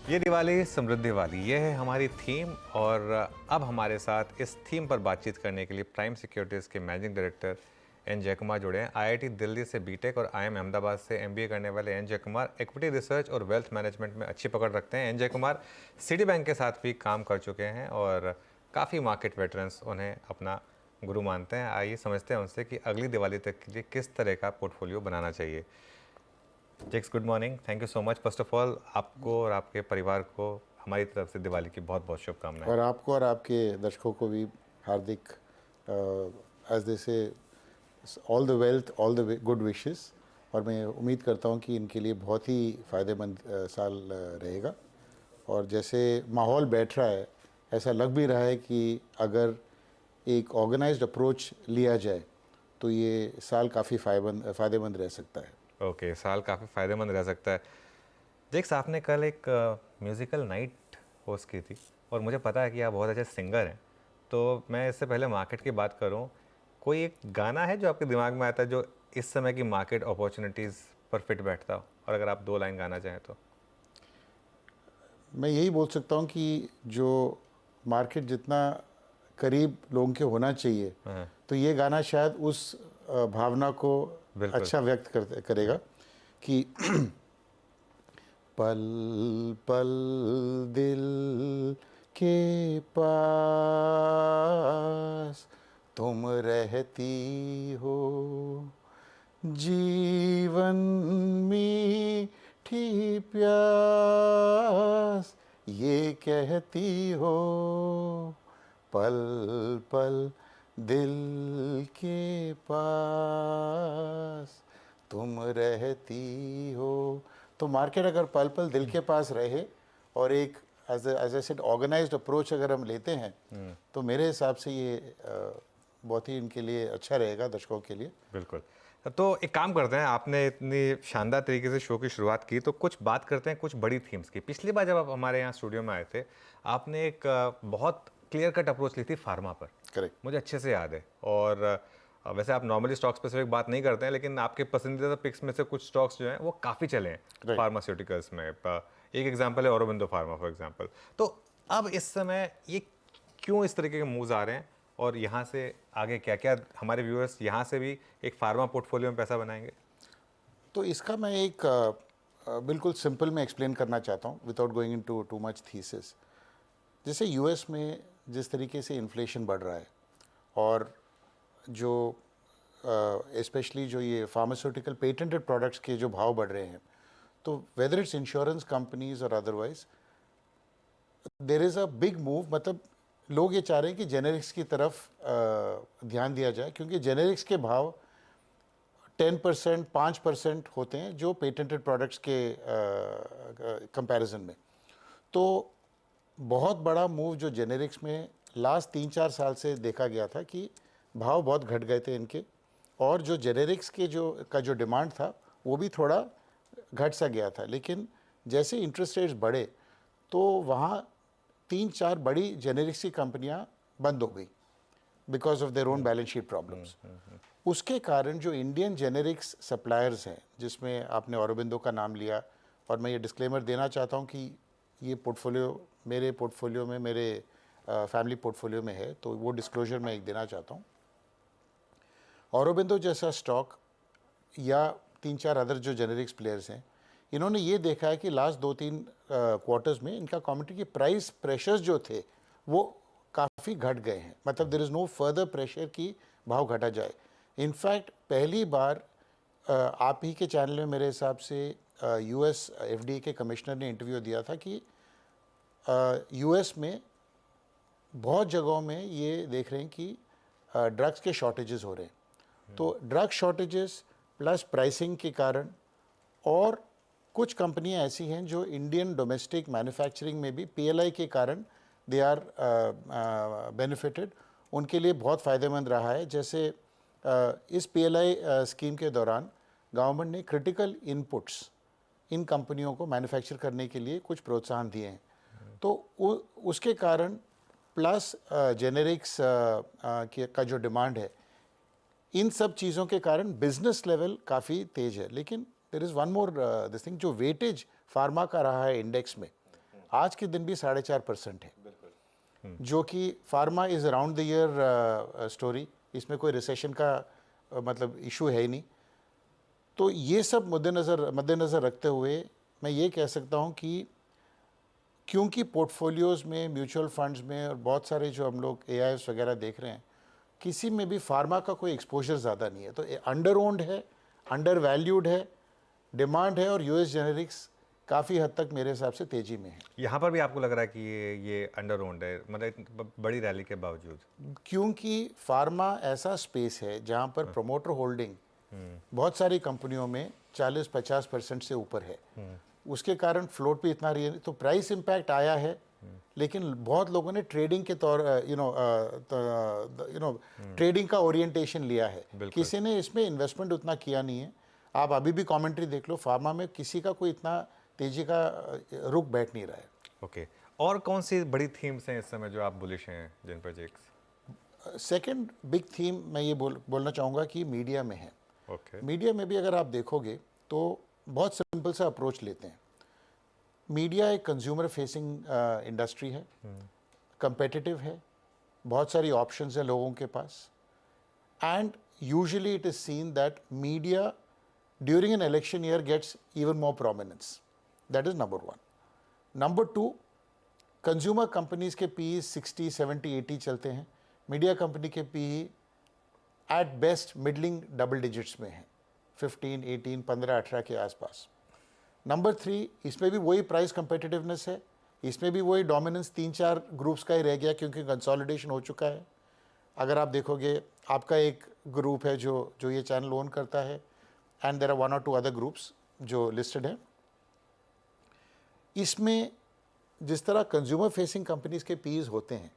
ये दिवाली समृद्धि वाली, ये है हमारी थीम। और अब हमारे साथ इस थीम पर बातचीत करने के लिए प्राइम सिक्योरिटीज़ के मैनेजिंग डायरेक्टर एन जयकुमार जुड़े हैं। आईआईटी दिल्ली से बीटेक और आईएम अहमदाबाद से एमबीए करने वाले एन जयकुमार इक्विटी रिसर्च और वेल्थ मैनेजमेंट में अच्छी पकड़ रखते हैं। एन जयकुमार सिटी बैंक के साथ भी काम कर चुके हैं और काफ़ी मार्केट वेटरन्स उन्हें अपना गुरु मानते हैं। आइए समझते हैं उनसे कि अगली दिवाली तक के लिए किस तरह का पोर्टफोलियो बनाना चाहिए। जेक्स, good morning. Thank you so much. First of all आपको और आपके परिवार को हमारी तरफ से दिवाली की बहुत बहुत शुभकामनाएं। और आपको और आपके दर्शकों को भी हार्दिक एज दे से all the wealth, all the good wishes. और मैं उम्मीद करता हूं कि इनके लिए बहुत ही फ़ायदेमंद साल रहेगा। और जैसे माहौल बैठ रहा है, ऐसा लग भी रहा है कि अगर एक ऑर्गेनाइज्ड अप्रोच लिया जाए तो ये साल काफ़ी फ़ायदेमंद रह सकता है। ओके, साल काफ़ी फ़ायदेमंद रह सकता है। जेक्स, आपने कल एक म्यूज़िकल नाइट होस्ट की थी और मुझे पता है कि आप बहुत अच्छे सिंगर हैं। तो मैं इससे पहले मार्केट की बात करूं, कोई एक गाना है जो आपके दिमाग में आता है जो इस समय की मार्केट अपॉर्चुनिटीज़ पर फिट बैठता हो? और अगर आप 2 लाइन गाना चाहें तो। मैं यही बोल सकता हूँ कि जो मार्केट जितना करीब लोगों के होना चाहिए, हाँ, तो ये गाना शायद उस भावना को बिल्कुल। अच्छा व्यक्त करेगा कि पल पल दिल के पास तुम रहती हो, जीवन मीठी प्यास ये कहती हो, पल पल दिल के पास तुम रहती हो। तो मार्केट अगर पल पल दिल के पास रहे और एक as a said organised approach अगर हम लेते हैं, तो मेरे हिसाब से ये बहुत ही इनके लिए अच्छा रहेगा, दर्शकों के लिए। बिल्कुल। तो एक काम करते हैं, आपने इतनी शानदार तरीके से शो की शुरुआत की, तो कुछ बात करते हैं कुछ बड़ी थीम्स की। पिछली बार जब आप हमारे यहाँ स्टूडियो में आए थे, आपने एक बहुत क्लियर कट अप्रोच ली थी फार्मा पर। करेक्ट। मुझे अच्छे से याद है। और वैसे आप नॉर्मली स्टॉक स्पेसिफिक बात नहीं करते हैं, लेकिन आपके पसंदीदा पिक्स में से कुछ स्टॉक्स जो हैं वो काफ़ी चले हैं राइट। फार्मास्यूटिकल्स में। एक एग्जांपल है औरोबिंदो फार्मा फॉर एग्जांपल। तो अब इस समय ये क्यों इस तरीके के मूव्स आ रहे हैं और यहाँ से आगे क्या क्या हमारे व्यूअर्स यहाँ से भी एक फार्मा पोर्टफोलियो में पैसा बनाएंगे? तो इसका मैं एक बिल्कुल सिंपल में एक्सप्लेन करना चाहता हूँ without going into too much thesis. जैसे यूएस में जिस तरीके से इन्फ्लेशन बढ़ रहा है और जो स्पेशली जो ये फार्मास्यूटिकल पेटेंटेड प्रोडक्ट्स के जो भाव बढ़ रहे हैं, तो वेदर इट्स इंश्योरेंस कंपनीज और otherwise there is a big move. मतलब लोग ये चाह रहे हैं कि जेनेरिक्स की तरफ ध्यान दिया जाए, क्योंकि जेनेरिक्स के भाव 10%, 5% होते हैं जो पेटेंटेड प्रोडक्ट्स के कंपैरिजन में। तो बहुत बड़ा मूव जो जेनेरिक्स में लास्ट 3-4 साल से देखा गया था कि भाव बहुत घट गए थे इनके, और जो जेनेरिक्स के जो डिमांड था वो भी थोड़ा घट सा गया था। लेकिन जैसे इंटरेस्ट रेट्स बढ़े तो वहाँ 3-4 बड़ी जेनेरिक्स की कंपनियाँ बंद हो गई because of their own balance sheet problems. उसके कारण जो इंडियन जेनेरिक्स सप्लायर्स हैं, जिसमें आपने औरोबिंदो का नाम लिया, और मैं ये डिस्क्लेमर देना चाहता हूँ कि ये पोर्टफोलियो मेरे पोर्टफोलियो में, मेरे फैमिली पोर्टफोलियो में है, तो वो डिस्क्लोजर मैं एक देना चाहता हूँ। औरोबिंदो जैसा स्टॉक या 3-4 अदर जो जेनेरिक्स प्लेयर्स हैं, इन्होंने ये देखा है कि लास्ट 2-3 क्वार्टर्स में इनका कमोडिटी के प्राइस प्रेशर्स जो थे वो काफ़ी घट गए हैं। मतलब there is no further pressure कि भाव घटा जाए। इनफैक्ट पहली बार आप ही के चैनल में मेरे हिसाब से यूएस एफडीए के कमिश्नर ने इंटरव्यू दिया था कि यूएस में बहुत जगहों में ये देख रहे हैं कि ड्रग्स के शॉर्टेजेस हो रहे हैं। तो ड्रग शॉर्टेजेस प्लस प्राइसिंग के कारण, और कुछ कंपनियां ऐसी हैं जो इंडियन डोमेस्टिक मैन्युफैक्चरिंग में भी पीएलआई के कारण दे आर बेनिफिटेड, उनके लिए बहुत फ़ायदेमंद रहा है। जैसे इस पीएलआई स्कीम के दौरान गवर्नमेंट ने क्रिटिकल इनपुट्स इन कंपनियों को मैन्युफैक्चर करने के लिए कुछ प्रोत्साहन दिए हैं। तो उसके कारण प्लस जेनेरिक्स का जो डिमांड है, इन सब चीज़ों के कारण बिजनेस लेवल काफ़ी तेज है। लेकिन there is one more this thing, जो वेटेज फार्मा का रहा है इंडेक्स में, आज के दिन भी 4.5% है, जो कि pharma is around the year story, इसमें कोई रिसेशन का मतलब इशू है ही नहीं। तो ये सब मद्देनज़र रखते हुए मैं ये कह सकता हूँ कि क्योंकि पोर्टफोलियोज़ में, म्यूचुअल फंड्स में और बहुत सारे जो हम लोग AIFs वगैरह देख रहे हैं, किसी में भी फार्मा का कोई एक्सपोजर ज़्यादा नहीं है। तो अंडर ओन्ड है, अंडर वैल्यूड है, डिमांड है, और US जेनेरिक्स काफ़ी हद तक मेरे हिसाब से तेज़ी में है। यहाँ पर भी आपको लग रहा है कि ये अंडर ओन्ड है, मतलब इतनी बड़ी रैली के बावजूद? क्योंकि फार्मा ऐसा स्पेस है जहाँ पर प्रोमोटर होल्डिंग बहुत सारी कंपनियों में 40-50% से ऊपर है, उसके कारण फ्लोट भी इतना रही है, तो प्राइस इम्पैक्ट आया है। लेकिन बहुत लोगों ने ट्रेडिंग के तौर ट्रेडिंग का ओरिएंटेशन लिया है, किसी ने इसमें इन्वेस्टमेंट उतना किया नहीं है। आप अभी भी कमेंट्री देख लो, फार्मा में किसी का कोई इतना तेजी का रुख बैठ नहीं रहा है। ओके, और कौन सी बड़ी थीम्स हैं इस समय जो आप बुलिश हैं जिन पर जेक्स? सेकंड बिग थीम मैं ये बोलना चाहूँगा कि मीडिया में है। ओके, मीडिया में भी अगर आप देखोगे तो बहुत सिंपल सा अप्रोच लेते हैं। मीडिया एक कंज्यूमर फेसिंग इंडस्ट्री है, कंपेटिटिव है, बहुत सारी ऑप्शंस हैं लोगों के पास, and usually it is seen that media during an election year gets even more prominence. That is number one. Number two, consumer companies के PE 60, 70, 80 चलते हैं, मीडिया कंपनी के PE at best middling double digits में है, 15, 18, 15, 18 के आसपास। Number three, इसमें भी वही प्राइस कंपेटिटिवनेस है, इसमें भी वही डोमिनेंस 3-4 ग्रुप्स का ही रह गया, क्योंकि कंसोलिडेशन हो चुका है। अगर आप देखोगे, आपका एक ग्रुप है जो ये चैनल ओन करता है, and there are 1 or 2 other groups जो लिस्टेड हैं। इसमें जिस तरह कंज्यूमर फेसिंग कंपनीज के PEs होते हैं,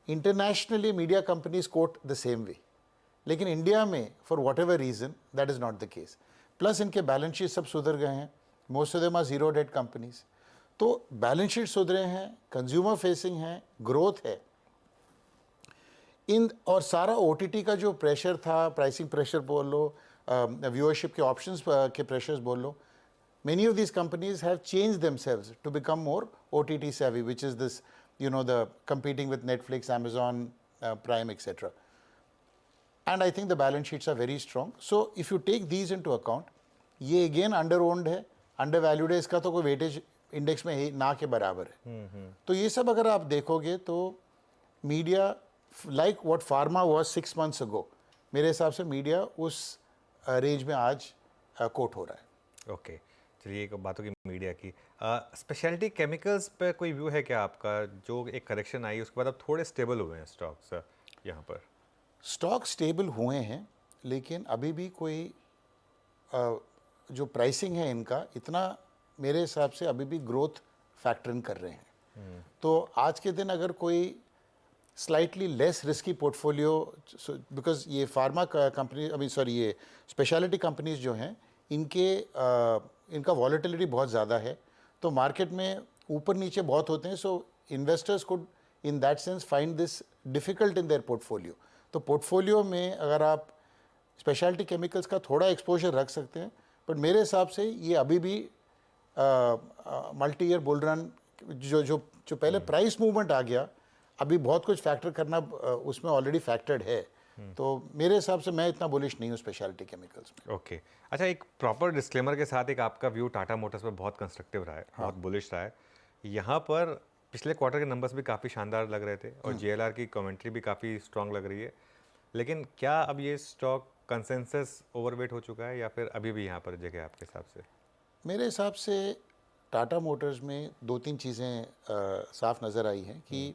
internationally media companies quote the same way, लेकिन इंडिया में for whatever reason that is not the case. Plus इनके बैलेंस शीट सब सुधर गए हैं, most of them are zero debt companies. तो बैलेंस शीट सुधरे हैं, कंज्यूमर फेसिंग है, ग्रोथ है इन, और सारा OTT का जो प्रेशर था, प्राइसिंग प्रेशर बोल लो, व्यूअरशिप के ऑप्शंस के प्रेशर्स बोल लो, many of these companies have changed themselves to become more OTT savvy, which is this, the competing with Netflix, Amazon, Prime, etc. And I think the balance sheets are very strong. So if you take these into account, ये again under owned है, under valued है, इसका तो कोई weightage index में ही ना के बराबर है। तो ये सब अगर आप देखोगे तो media like what pharma was 6 months ago, मेरे हिसाब से मीडिया उस रेंज में आज कोट हो रहा है। ओके, चलिए एक बात होगी मीडिया की। स्पेशलिटी केमिकल्स पे कोई व्यू है क्या आपका? जो एक करेक्शन आई उसके बाद अब थोड़े स्टेबल हुए हैं स्टॉक्स यहाँ पर? स्टॉक स्टेबल हुए हैं, लेकिन अभी भी कोई जो प्राइसिंग है इनका इतना मेरे हिसाब से अभी भी ग्रोथ फैक्टर इन कर रहे हैं। तो आज के दिन अगर कोई slightly less risky portfolio, because ये फार्मा कंपनी ये स्पेशलिटी कंपनीज जो हैं इनका वॉलेटिलिटी बहुत ज़्यादा है, तो मार्केट में ऊपर नीचे बहुत होते हैं। So investors could in that sense find this difficult in their portfolio. तो पोर्टफोलियो में अगर आप स्पेशलिटी केमिकल्स का थोड़ा एक्सपोजर रख सकते हैं, बट मेरे हिसाब से ये अभी भी मल्टी ईयर बुल रन जो पहले प्राइस मूवमेंट आ गया, अभी बहुत कुछ फैक्टर करना उसमें ऑलरेडी फैक्टर्ड है। तो मेरे हिसाब से मैं इतना बुलिश नहीं हूँ स्पेशलिटी केमिकल्स में। ओके, अच्छा, एक प्रॉपर डिस्क्लेमर के साथ, एक आपका व्यू टाटा मोटर्स पर बहुत कंस्ट्रक्टिव रहा है, बहुत बुलिश रहा है। यहाँ पर पिछले क्वार्टर के नंबर्स भी काफ़ी शानदार लग रहे थे और JLR की कमेंट्री भी काफ़ी स्ट्रांग लग रही है, लेकिन क्या अब ये स्टॉक कंसेंसस ओवरवेट हो चुका है या फिर अभी भी यहाँ पर जगह आपके हिसाब से? मेरे हिसाब से टाटा मोटर्स में 2-3 चीज़ें साफ नज़र आई हैं कि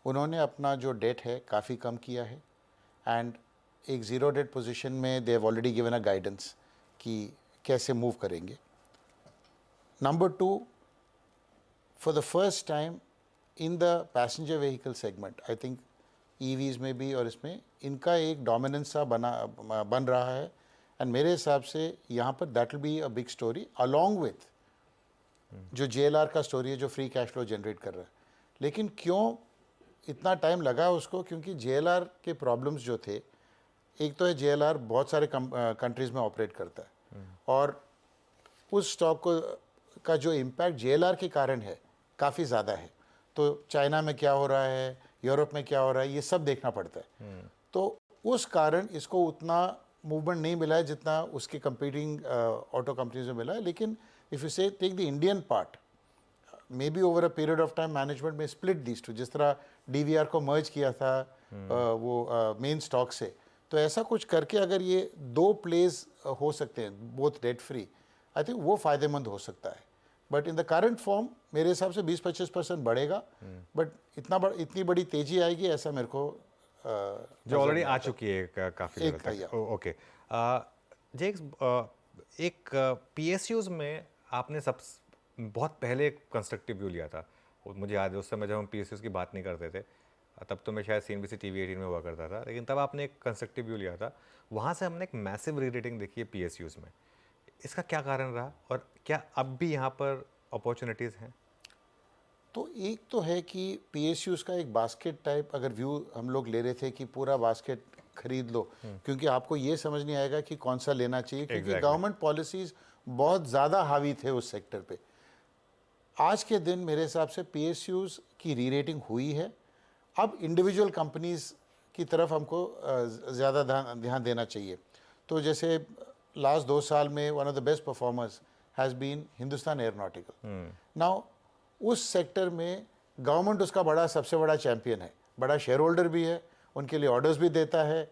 उन्होंने अपना जो डेट है काफ़ी कम किया है, एंड एक ज़ीरो डेट पोजीशन में they have already given a guidance कि कैसे मूव करेंगे। Number two, for the first time in the passenger vehicle segment, I think EVs में भी और इसमें इनका एक डोमिनेंस सा बन रहा है, एंड मेरे हिसाब से यहाँ पर that will be a big story along with जो JLR का स्टोरी है जो फ्री कैश फ्लो जनरेट कर रहा है। लेकिन क्यों इतना टाइम लगा उसको? क्योंकि JLR के प्रॉब्लम्स जो थे, एक तो है JLR बहुत सारे कंट्रीज़ में ऑपरेट करता है, और उस स्टॉक का जो इम्पैक्ट JLR के कारण है काफ़ी ज़्यादा है। तो चाइना में क्या हो रहा है, यूरोप में क्या हो रहा है, ये सब देखना पड़ता है। तो उस कारण इसको उतना मूवमेंट नहीं मिला है जितना उसके कंपीटिंग ऑटो कंपनीज में मिला है। लेकिन if you say take the Indian part, maybe over a period of time management में स्प्लिट दीज टू, जिस तरह डीवीआर को मर्ज किया था वो मेन स्टॉक से, तो ऐसा कुछ करके अगर ये दो प्लेस हो सकते हैं both debt free, I think वो फ़ायदेमंद हो सकता है। But in the current form मेरे हिसाब से 20-25% बढ़ेगा, बट इतनी बड़ी तेजी आएगी ऐसा मेरे को जो ऑलरेडी आ चुकी है काफ़ी एक लेवल या तक। ओके। जेक्स, एक पीएसयूज में आपने सब बहुत पहले एक कंस्ट्रक्टिव व्यू लिया था। मुझे याद है उस समय जब हम पीएसयूज की बात नहीं करते थे, तब तो मैं शायद सीएनबीसी टीवी 18 में हुआ करता था, लेकिन तब आपने एक कंस्ट्रक्टिव व्यू लिया था। वहाँ से हमने एक मैसिव री रेटिंग देखी है पीएसयूज में। इसका क्या कारण रहा और क्या अब भी यहाँ पर अपॉर्चुनिटीज़ हैं? तो एक तो है कि पीएसयूज का एक बास्केट टाइप अगर व्यू हम लोग ले रहे थे कि पूरा बास्केट खरीद लो, क्योंकि आपको ये समझ नहीं आएगा कि कौन सा लेना चाहिए, क्योंकि एग्जैक्टली। गवर्नमेंट पॉलिसीज बहुत ज़्यादा हावी थे उस सेक्टर पे। आज के दिन मेरे हिसाब से पीएसयूज की री रेटिंग हुई है। अब इंडिविजुअल कंपनीज की तरफ हमको ज़्यादा ध्यान देना चाहिए। तो जैसे लास्ट 2 साल में one of the best performers has been Hindustan aeronautical. Now उस सेक्टर में गवर्नमेंट उसका सबसे बड़ा चैंपियन है, बड़ा शेयर होल्डर भी है, उनके लिए ऑर्डर्स भी देता है।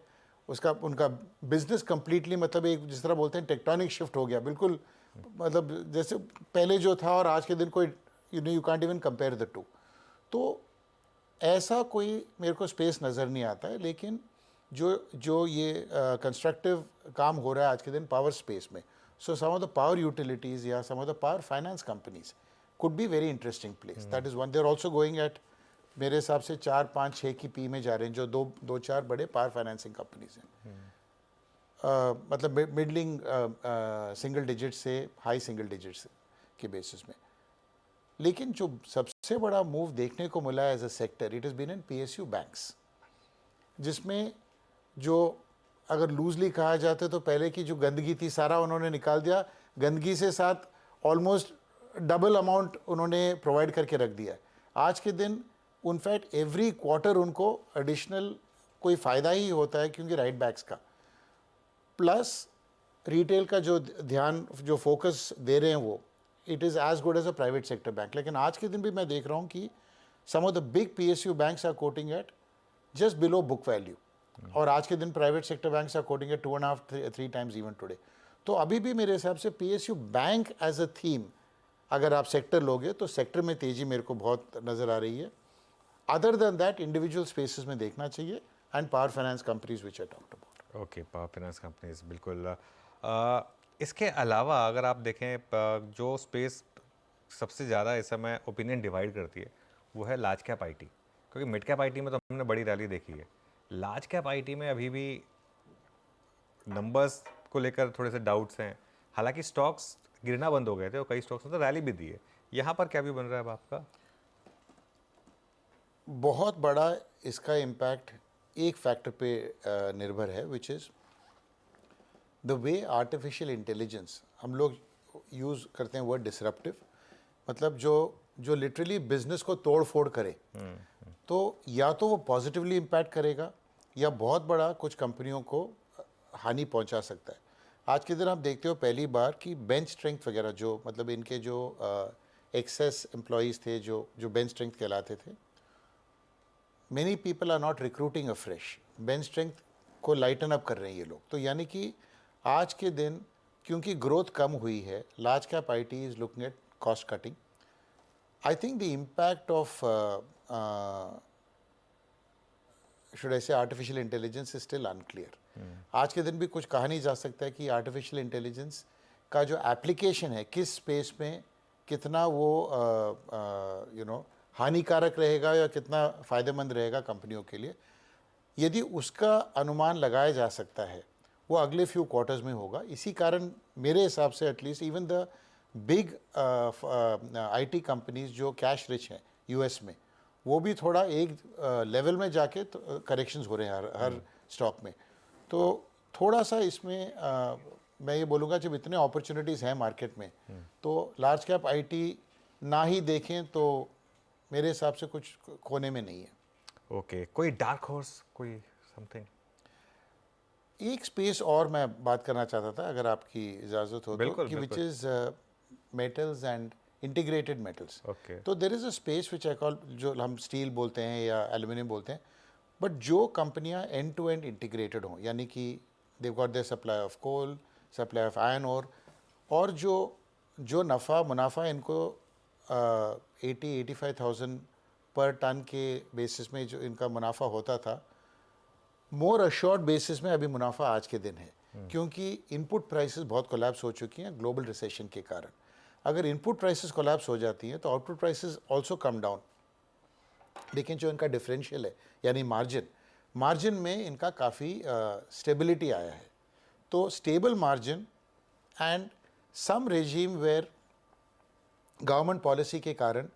उनका बिजनेस कंप्लीटली मतलब एक जिस तरह बोलते हैं टेक्टोनिक शिफ्ट हो गया बिल्कुल, मतलब जैसे पहले जो था और आज के दिन कोई you can't even compare the two. तो ऐसा कोई मेरे को स्पेस नज़र नहीं आता है। लेकिन जो जो ये कंस्ट्रक्टिव काम हो रहा है आज के दिन पावर स्पेस में, so some of the power utilities या some of the power finance companies could be very interesting place. That is one. They're also going at मेरे हिसाब से 4, 5, 6 की पी में जा रहे हैं, जो दो चार बड़े पावर फाइनेंसिंग कंपनीज हैं। मतलब मिडलिंग सिंगल डिजिट से हाई सिंगल डिजिट्स के बेसिस में। लेकिन जो सबसे बड़ा मूव देखने को मिला as a sector, it is been in PSU banks, जिसमें जो अगर लूजली कहा जाता तो पहले की जो गंदगी थी सारा उन्होंने निकाल दिया, गंदगी से साथ ऑलमोस्ट डबल अमाउंट उन्होंने प्रोवाइड करके रख दिया है। आज के दिन इनफैक्ट एवरी क्वार्टर उनको एडिशनल कोई फ़ायदा ही होता है, क्योंकि राइट बैक्स का प्लस रिटेल का जो ध्यान जो फोकस दे रहे हैं वो it is as good as a private sector bank. लेकिन आज के दिन भी मैं देख रहा हूँ कि some of the big PSU banks are quoting at just below book value, और आज के दिन private sector banks are quoting at 2.5-3 times even today. तो अभी भी मेरे हिसाब से PSU bank as a theme अगर आप सेक्टर लोगे तो सेक्टर में तेजी मेरे को बहुत नज़र आ रही है। Other than that individual spaces में देखना चाहिए and power finance companies which I talked about. Okay, power finance companies बिल्कुल। इसके अलावा अगर आप देखें जो स्पेस सबसे ज़्यादा इस समय ओपिनियन डिवाइड करती है वो है लार्ज कैप आईटी, क्योंकि मिड कैप आईटी में तो हमने बड़ी रैली देखी है। लार्ज कैप आईटी में अभी भी नंबर्स को लेकर थोड़े से डाउट्स हैं। हालांकि स्टॉक्स गिरना बंद हो गए थे और कई स्टॉक्स ने तो रैली भी दी है। यहाँ पर क्या भी बन रहा है अब आपका? बहुत बड़ा इसका इम्पैक्ट एक फैक्टर पे निर्भर है, which is the way artificial intelligence, हम लोग यूज़ करते हैं वर्ड डिसरप्टिव, मतलब जो लिटरली बिजनेस को तोड़ फोड़ करे। तो या तो वो पॉजिटिवली इम्पैक्ट करेगा या बहुत बड़ा कुछ कंपनियों को हानि पहुंचा सकता है। आज के दिन आप देखते हो पहली बार कि बेंच स्ट्रेंथ वगैरह जो मतलब इनके जो एक्सेस एम्प्लॉयज़ थे जो बेंच स्ट्रेंथ कहलाते थे, many people are not recruiting a fresh, bench strength को लाइटन अप कर रहे हैं ये लोग। तो यानी कि आज के दिन क्योंकि ग्रोथ कम हुई है, large cap IT is looking at cost cutting. I think the impact of should I say artificial intelligence is still unclear. आज के दिन भी कुछ कहा नहीं जा सकता है कि आर्टिफिशियल इंटेलिजेंस का जो एप्लीकेशन है किस स्पेस में कितना वो हानिकारक रहेगा या कितना फ़ायदेमंद रहेगा कंपनियों के लिए। यदि उसका अनुमान लगाया जा सकता है वो अगले फ्यू क्वार्टर्स में होगा। इसी कारण मेरे हिसाब से at least even the big IT companies जो कैश रिच हैं यूएस में, वो भी थोड़ा एक लेवल में जाके तो करेक्शंस हो रहे हैं हर स्टॉक में। तो थोड़ा सा इसमें मैं ये बोलूँगा जब इतने अपॉर्चुनिटीज़ हैं मार्केट में, तो लार्ज कैप आईटी ना ही देखें तो मेरे हिसाब से कुछ खोने में नहीं है। ओके, कोई डार्क हॉर्स, कोई समथिंग? एक स्पेस और मैं बात करना चाहता था अगर आपकी इजाज़त हो तो, बिल्कुल, कि विच बिल्कुल। Is metals and integrated metals. Okay. तो there is a space which I call, जो हम स्टील बोलते हैं या एल्यूमिनियम बोलते हैं, बट जो कंपनियां एंड टू एंड इंटीग्रेटेड हों, यानी कि they've got their supply of coal, supply of iron ore, और जो जो नफ़ा मुनाफा इनको 80-85,000 पर टन के बेसिस में जो इनका मुनाफा होता था, मोर अश्योर्ड बेसिस में अभी मुनाफा आज के दिन है, क्योंकि इनपुट प्राइसेस बहुत कोलैप्स हो चुकी हैं ग्लोबल रिसेशन के कारण। अगर इनपुट प्राइसेस कोलैप्स हो जाती हैं तो output prices also come down, लेकिन जो इनका डिफरेंशियल है यानी मार्जिन में इनका काफ़ी स्टेबिलिटी आया है। तो stable margin and some regime where government policy के कारण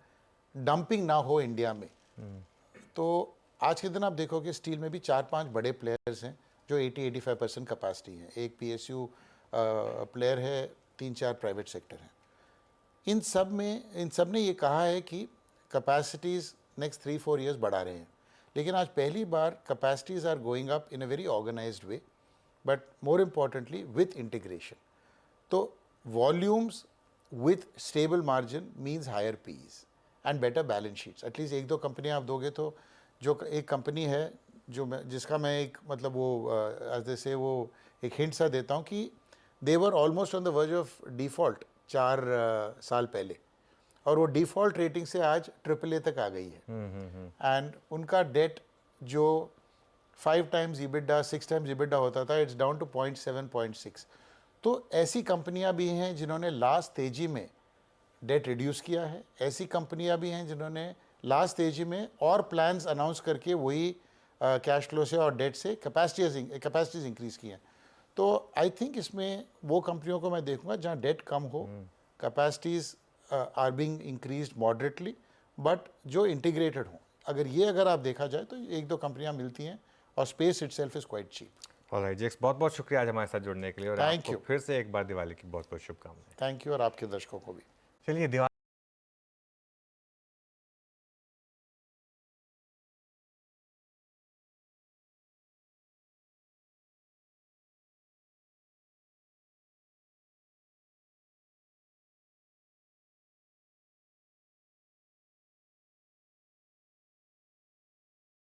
डंपिंग ना हो इंडिया में। तो आज के दिन आप देखोगे स्टील में भी 4-5 बड़े प्लेयर्स हैं जो 80-85% कैपेसिटी हैं। एक पीएसयू प्लेयर है, 3-4 प्राइवेट सेक्टर हैं। इन सब ने ये कहा है कि कैपेसिटीज़ नेक्स्ट 3-4 ईयर्स बढ़ा रहे हैं, लेकिन आज पहली बार capacities are going up in a very organised way, but more importantly with integration. तो volumes with stable margin means higher PEs and better balance sheets. At least 1-2 कंपनियां आप दोगे तो, जो एक कंपनी है जिसका मैं एक मतलब वो जैसे वो एक हिंट सा देता हूँ कि they were almost on the verge of default 4 साल पहले, और वो डिफ़ॉल्ट रेटिंग से आज AAA तक आ गई है। एंड उनका डेट जो 5 टाइम्स EBITDA 6 टाइम्स EBITDA होता था, इट्स डाउन टू 0.7 0.6। तो ऐसी कंपनियां भी हैं जिन्होंने लास्ट तेजी में डेट रिड्यूस किया है, ऐसी कंपनियां भी हैं जिन्होंने लास्ट तेजी में और प्लान्स अनाउंस करके वही कैश फ्लो से और डेट से कैपेसिटीज इंक्रीज की हैं। तो आई थिंक इसमें वो कंपनियों को मैं देखूंगा जहां डेट कम हो, capacities are being increased moderately, but जो इंटीग्रेटेड हों। अगर आप देखा जाए तो 1-2 कंपनियां मिलती हैं, और space itself is quite cheap. Alright जेक्स, बहुत बहुत शुक्रिया आज हमारे साथ जुड़ने के लिए, और थैंक आपको यू। फिर से एक बार दिवाली की बहुत बहुत शुभकामनाएं। थैंक यू, और आपके दर्शकों को भी। चलिए, दिवाली